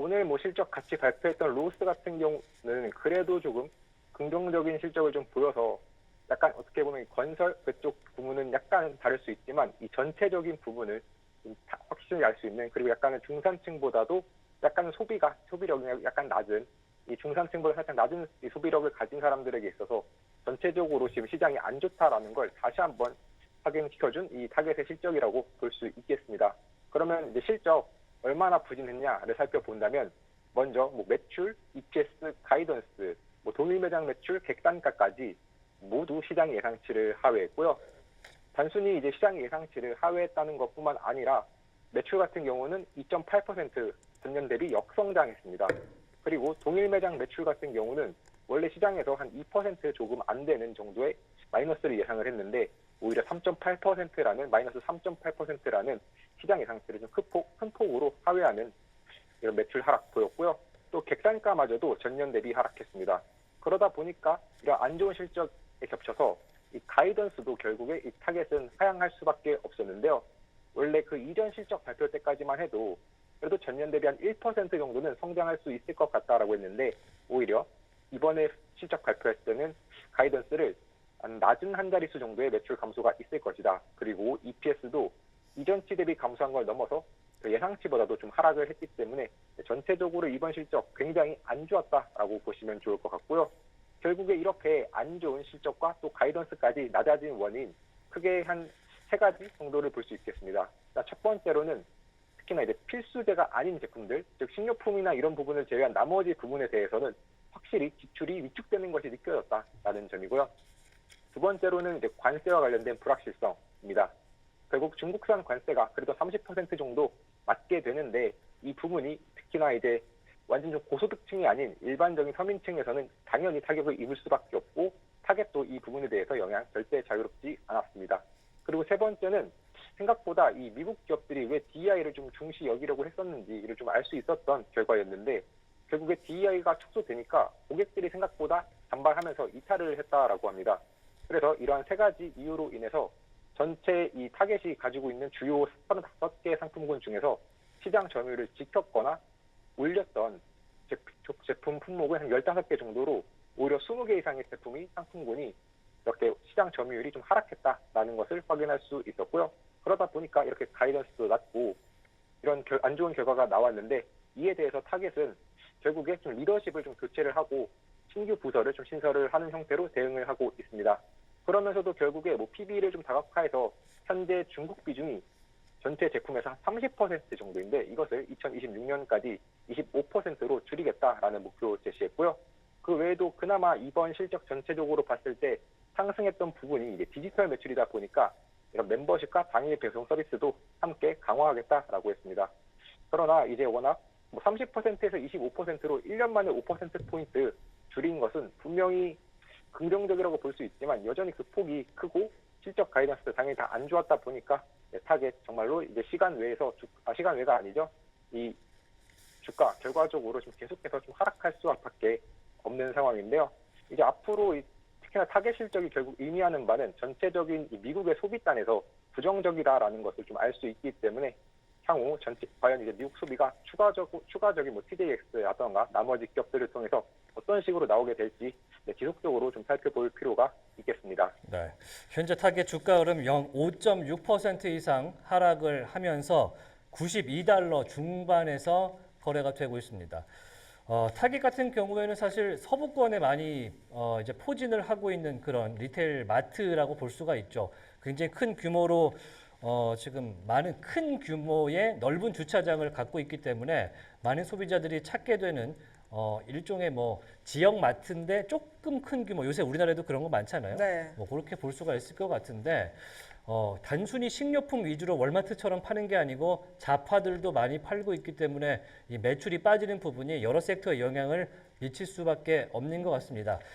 오늘 뭐 실적 같이 발표했던 로스 같은 경우는 그래도 조금 긍정적인 실적을 좀 보여서 약간 어떻게 보면 건설 그쪽 부분은 약간 다를 수 있지만 이 전체적인 부분을 좀 확실히 알 수 있는, 그리고 약간은 중산층보다도 약간은 소비력이 약간 낮은, 이 중산층보다 살짝 낮은 이 소비력을 가진 사람들에게 있어서 전체적으로 지금 시장이 안 좋다라는 걸 다시 한번 확인시켜준 이 타겟의 실적이라고 볼 수 있겠습니다. 그러면 이제 실적 얼마나 부진했냐를 살펴본다면 먼저 뭐 매출, EPS, 가이던스, 뭐 동일 매장 매출, 객단가까지 모두 시장 예상치를 하회했고요. 단순히 이제 시장 예상치를 하회했다는 것뿐만 아니라 매출 같은 경우는 2.8% 전년 대비 역성장했습니다. 그리고 동일 매장 매출 같은 경우는 원래 시장에서 한 2% 조금 안 되는 정도의 마이너스를 예상을 했는데 오히려 3.8%라는 마이너스 3.8%라는 시장 예상치를 좀 큰 폭으로 하회하는 이런 매출 하락 보였고요. 또 객단가마저도 전년 대비 하락했습니다. 그러다 보니까 이런 안 좋은 실적에 겹쳐서 이 가이던스도 결국에 이 타겟은 하향할 수밖에 없었는데요. 원래 그 이전 실적 발표 때까지만 해도 그래도 전년 대비 한 1% 정도는 성장할 수 있을 것 같다라고 했는데 오히려 이번에 실적 발표했을 때는 가이던스를 낮은 한 자릿수 정도의 매출 감소가 있을 것이다. 그리고 EPS도 이전치 대비 감소한 걸 넘어서 그 예상치보다도 좀 하락을 했기 때문에 전체적으로 이번 실적 굉장히 안 좋았다라고 보시면 좋을 것 같고요. 결국에 이렇게 안 좋은 실적과 또 가이던스까지 낮아진 원인 크게 한 세 가지 정도를 볼 수 있겠습니다. 첫 번째로는 특히나 이제 필수재가 아닌 제품들, 즉 식료품이나 이런 부분을 제외한 나머지 부분에 대해서는 확실히 지출이 위축되는 것이 느껴졌다라는 점이고요. 두 번째로는 이제 관세와 관련된 불확실성입니다. 결국 중국산 관세가 그래도 30% 정도 맞게 되는데 이 부분이 특히나 이제 완전 좀 고소득층이 아닌 일반적인 서민층에서는 당연히 타격을 입을 수밖에 없고 타겟도 이 부분에 대해서 영향 절대 자유롭지 않았습니다. 그리고 세 번째는 생각보다 이 미국 기업들이 왜 DEI를 좀 중시 여기려고 했었는지를 좀 알 수 있었던 결과였는데 결국에 DEI가 축소되니까 고객들이 생각보다 반발하면서 이탈을 했다라고 합니다. 그래서 이러한 세 가지 이유로 인해서 전체 이 타겟이 가지고 있는 주요 35개 상품군 중에서 시장 점유율을 지켰거나 올렸던 제품 품목은 한 15개 정도로 오히려 20개 이상의 제품이 상품군이 이렇게 시장 점유율이 좀 하락했다라는 것을 확인할 수 있었고요. 그러다 보니까 이렇게 가이던스도 낮고 이런 안 좋은 결과가 나왔는데 이에 대해서 타겟은 결국에 좀 리더십을 좀 교체를 하고 신규 부서를 좀 신설을 하는 형태로 대응을 하고 있습니다. 그러면서도 결국에 뭐 PB를 좀 다각화해서 현재 중국 비중이 전체 제품에서 한 30% 정도인데 이것을 2026년까지 25%로 줄이겠다라는 목표 제시했고요. 그 외에도 그나마 이번 실적 전체적으로 봤을 때 상승했던 부분이 이제 디지털 매출이다 보니까 이런 멤버십과 당일 배송 서비스도 함께 강화하겠다라고 했습니다. 그러나 이제 워낙 뭐 30%에서 25%로 1년 만에 5%포인트 줄인 것은 분명히 긍정적이라고 볼 수 있지만 여전히 그 폭이 크고 실적 가이던스도 당연히 다 안 좋았다 보니까 타겟 정말로 이제 시간 외가 아니죠. 이 주가 결과적으로 좀 계속해서 좀 하락할 수밖에 없는 상황인데요. 이제 앞으로 특히나 타겟 실적이 결국 의미하는 바는 전체적인 미국의 소비단에서 부정적이다라는 것을 좀 알 수 있기 때문에 향후 과연 이제 미국 소비가 추가적인 뭐 TJX라던가 나머지 기업들을 통해서 어떤 식으로 나오게 될지 지속적으로 좀 살펴볼 필요가 있겠습니다. 네, 현재 타겟 주가 흐름 5.6% 이상 하락을 하면서 92달러 중반에서 거래가 되고 있습니다. 타깃 같은 경우에는 사실 서부권에 많이 이제 포진을 하고 있는 그런 리테일 마트라고 볼 수가 있죠. 굉장히 큰 규모로 지금 많은 큰 규모의 넓은 주차장을 갖고 있기 때문에 많은 소비자들이 찾게 되는 일종의 뭐 지역 마트인데 조금 큰 규모. 요새 우리나라에도 그런 거 많잖아요. 네. 뭐 그렇게 볼 수가 있을 것 같은데 단순히 식료품 위주로 월마트처럼 파는 게 아니고 잡화들도 많이 팔고 있기 때문에 이 매출이 빠지는 부분이 여러 섹터에 영향을 미칠 수밖에 없는 것 같습니다.